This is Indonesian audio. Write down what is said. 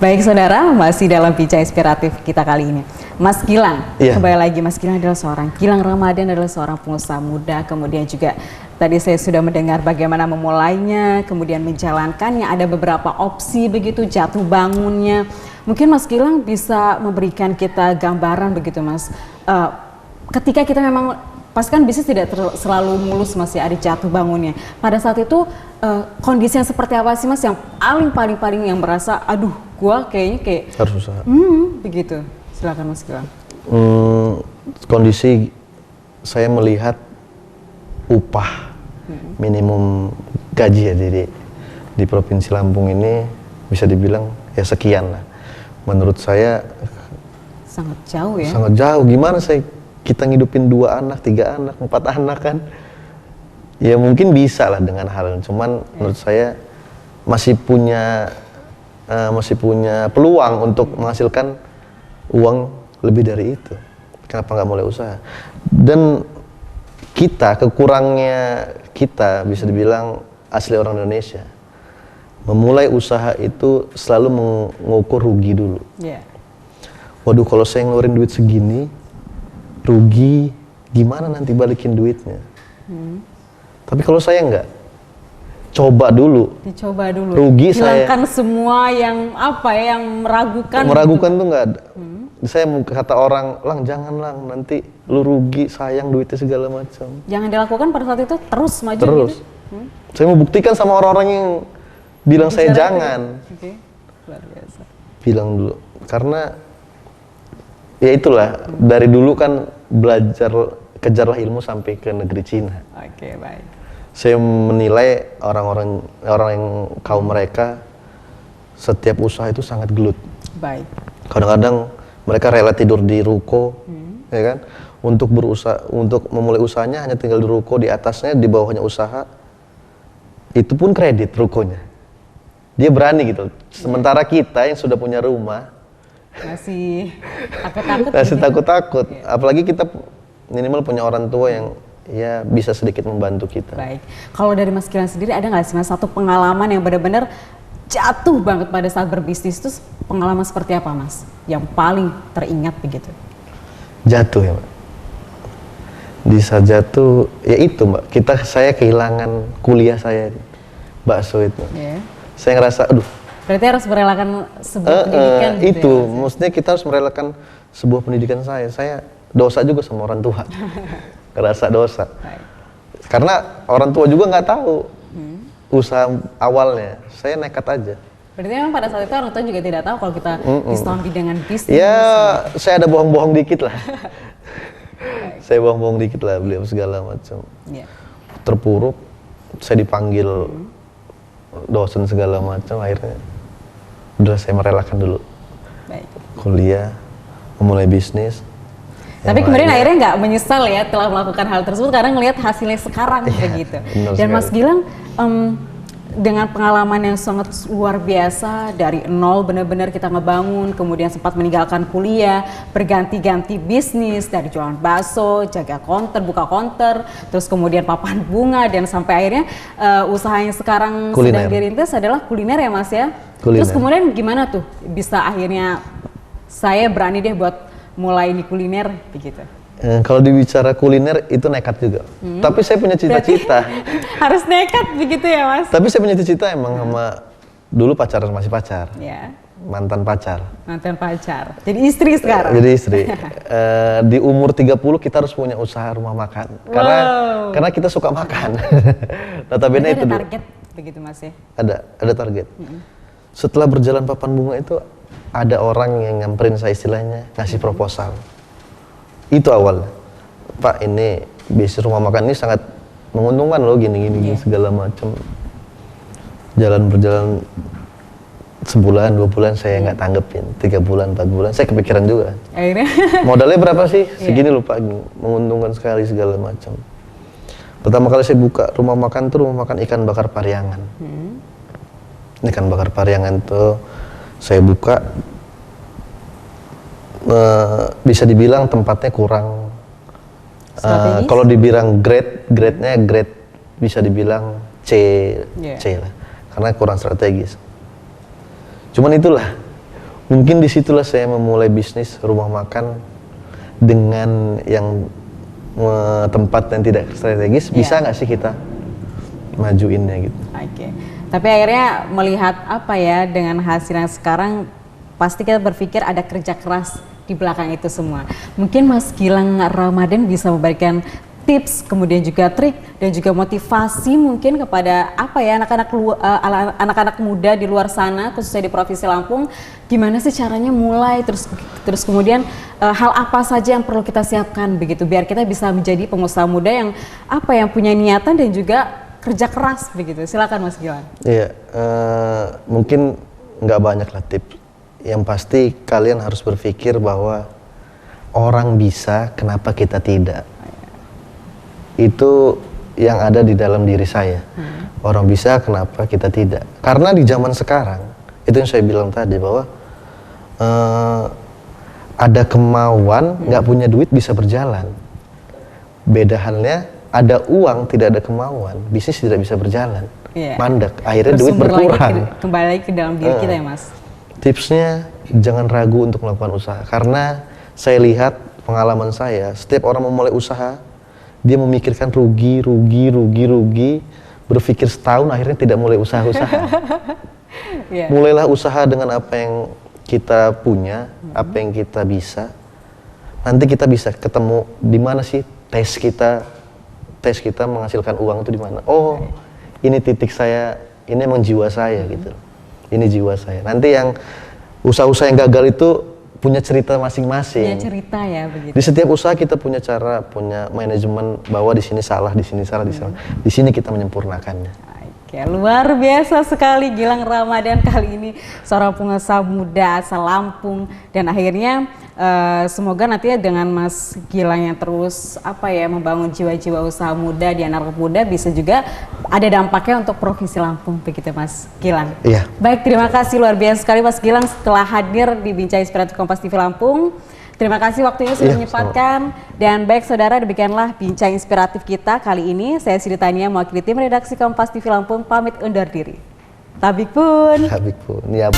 Baik saudara, masih dalam bincang inspiratif kita kali ini. Mas Gilang, kembali lagi. Mas Gilang adalah Gilang Ramadan adalah seorang pengusaha muda, kemudian juga tadi saya sudah mendengar bagaimana memulainya, kemudian menjalankannya, ada beberapa opsi begitu, jatuh bangunnya. Mungkin Mas Gilang bisa memberikan kita gambaran begitu Mas, ketika kita memang, pasti kan bisnis tidak selalu mulus Mas ya, ada jatuh bangunnya. Pada saat itu kondisi yang seperti apa sih Mas yang paling yang merasa, aduh gua kayaknya kayak harus usaha. Begitu. Silakan Mas Gilang. Kondisi saya melihat upah minimum gaji ya di Provinsi Lampung ini bisa dibilang ya sekian lah. Menurut saya sangat jauh ya. Sangat jauh. Gimana kita ngidupin 2 anak, 3 anak, 4 anak kan? Ya mungkin bisa lah dengan hal, cuman menurut saya masih punya peluang untuk menghasilkan uang lebih dari itu. Kenapa nggak mulai usaha? Dan kekurangnya kita bisa dibilang asli orang Indonesia. Memulai usaha itu selalu mengukur rugi dulu. Waduh, kalau saya ngeluarin duit segini, rugi, gimana nanti balikin duitnya? Tapi kalau saya enggak, dicoba dulu. Rugi hilangkan semua yang yang meragukan. Meragukan tuh nggak ada. Saya kata orang, Lang jangan Lang, nanti lu rugi, sayang duitnya segala macam. Jangan dilakukan pada saat itu, terus maju terus. Gitu. Saya mau buktikan sama orang-orang yang bilang saya jangan. Luar biasa. Bilang dulu, karena ya itulah, dari dulu kan belajar, kejarlah ilmu sampai ke negeri Cina. Baik. Saya menilai orang yang kaum mereka setiap usaha itu sangat gelut. Baik. Kadang-kadang mereka rela tidur di ruko, ya kan? Untuk memulai usahanya hanya tinggal di ruko, di atasnya, di bawahnya usaha. Itu pun kredit rukonya. Dia berani gitu. Sementara kita yang sudah punya rumah masih takut-takut. Masih takut-takut. Apalagi kita minimal punya orang tua yang ya bisa sedikit membantu kita. Baik. Kalau dari Mas Gilang sendiri ada nggak sih Mas satu pengalaman yang benar-benar jatuh banget pada saat berbisnis, itu pengalaman seperti apa Mas? Yang paling teringat begitu? Jatuh ya Mbak. Di saat jatuh ya itu Mbak. Saya kehilangan kuliah saya, bakso itu. Saya ngerasa aduh. Berarti harus merelakan sebuah pendidikan gitu itu ya, maksudnya kita harus merelakan sebuah pendidikan saya dosa juga sama orang tua. Ngerasa dosa. Baik. Karena orang tua juga nggak tahu usaha awalnya, saya nekat aja. Berarti memang pada saat itu orang tua juga tidak tahu kalau kita disambi dengan bisnis. Ya, saya ada bohong-bohong dikit lah. Saya bohong-bohong dikit lah, beliau segala macam. Terpuruk, saya dipanggil dosen segala macam, akhirnya udah saya merelakan dulu. Baik. Kuliah, memulai bisnis. Tapi kemudian akhirnya nggak menyesal ya telah melakukan hal tersebut karena ngelihat hasilnya sekarang begitu. Dan Mas Gilang dengan pengalaman yang sangat luar biasa, dari nol benar-benar kita ngebangun, kemudian sempat meninggalkan kuliah, berganti-ganti bisnis dari jualan bakso, jaga counter, buka counter, terus kemudian papan bunga, dan sampai akhirnya usaha yang sekarang sedang dirintis adalah kuliner ya Mas ya. Terus kemudian gimana tuh bisa akhirnya saya berani deh buat mulai di kuliner begitu? Kalau dibicara kuliner itu nekat juga. Tapi saya punya cita-cita. Harus nekat begitu ya Mas? Tapi saya punya cita-cita emang sama dulu masih pacar. Mantan pacar. Jadi istri sekarang? Jadi istri. Di umur 30 kita harus punya usaha rumah makan. Karena kita suka makan. Notabene itu ada target begitu Mas ya? Ada target. Setelah berjalan papan bunga itu ada orang yang nyamperin saya, istilahnya ngasih proposal. Itu awal, Pak, ini bisnis rumah makan ini sangat menguntungkan loh, gini segala macam. Berjalan sebulan, 2 bulan saya nggak tanggepin, 3 bulan, 4 bulan saya kepikiran juga. Akhirnya modalnya berapa sih? Segini loh Pak, menguntungkan sekali segala macam. Pertama kali saya buka rumah makan tuh rumah makan ikan bakar Pariangan. Ikan bakar Pariangan tuh saya buka, bisa dibilang tempatnya kurang. Kalau dibilang grade-nya bisa dibilang C lah, karena kurang strategis. Cuman itulah Mungkin disitulah saya memulai bisnis rumah makan dengan yang tempat yang tidak strategis. Bisa nggak sih kita majuinnya gitu? Oke. Tapi akhirnya melihat apa ya, dengan hasil yang sekarang, pasti kita berpikir ada kerja keras di belakang itu semua. Mungkin Mas Gilang Ramadan bisa memberikan tips, kemudian juga trik dan juga motivasi mungkin kepada apa ya anak-anak muda di luar sana, khususnya di Provinsi Lampung, gimana sih caranya mulai, terus kemudian hal apa saja yang perlu kita siapkan begitu biar kita bisa menjadi pengusaha muda yang punya niatan dan juga kerja keras begitu. Silakan Mas Gilang. Iya, mungkin nggak banyak lah tips. Yang pasti kalian harus berpikir bahwa orang bisa, kenapa kita tidak? Itu yang ada di dalam diri saya. Orang bisa, kenapa kita tidak? Karena di zaman sekarang, itu yang saya bilang tadi bahwa ada kemauan, nggak punya duit bisa berjalan. Beda halnya, ada uang tidak ada kemauan, bisnis tidak bisa berjalan. Mandek, akhirnya duit berkurang. Kembali lagi ke dalam diri kita ya Mas. Tipsnya, jangan ragu untuk melakukan usaha. Karena saya lihat pengalaman saya, setiap orang memulai usaha, dia memikirkan rugi, berpikir setahun akhirnya tidak mulai usaha-usaha. Mulailah usaha dengan apa yang kita punya, apa yang kita bisa. Nanti kita bisa ketemu di mana sih tes kita menghasilkan uang itu di mana. Oh, ini titik saya, ini emang jiwa saya gitu. Ini jiwa saya. Nanti yang usaha-usaha yang gagal itu punya cerita masing-masing. Punya cerita ya begitu. Di setiap usaha kita punya cara, punya manajemen bahwa di sini salah, di sini salah, di sini. Di sini kita menyempurnakannya. Oke, luar biasa sekali Gilang Ramadan kali ini, seorang pengusaha muda asal Lampung, dan akhirnya semoga nanti dengan Mas Gilang yang terus membangun jiwa-jiwa usaha muda di anak muda bisa juga ada dampaknya untuk Provinsi Lampung begitu Mas Gilang. Iya. Baik, terima kasih luar biasa sekali Mas Gilang setelah hadir di Bincang Inspiratif Kompas TV Lampung. Terima kasih waktunya sudah menyempatkan. Dan baik saudara, demikianlah Bincang Inspiratif kita kali ini. Saya Siti Tania, mewakili tim redaksi Kompas TV Lampung, pamit undur diri. Tabik pun. Ya.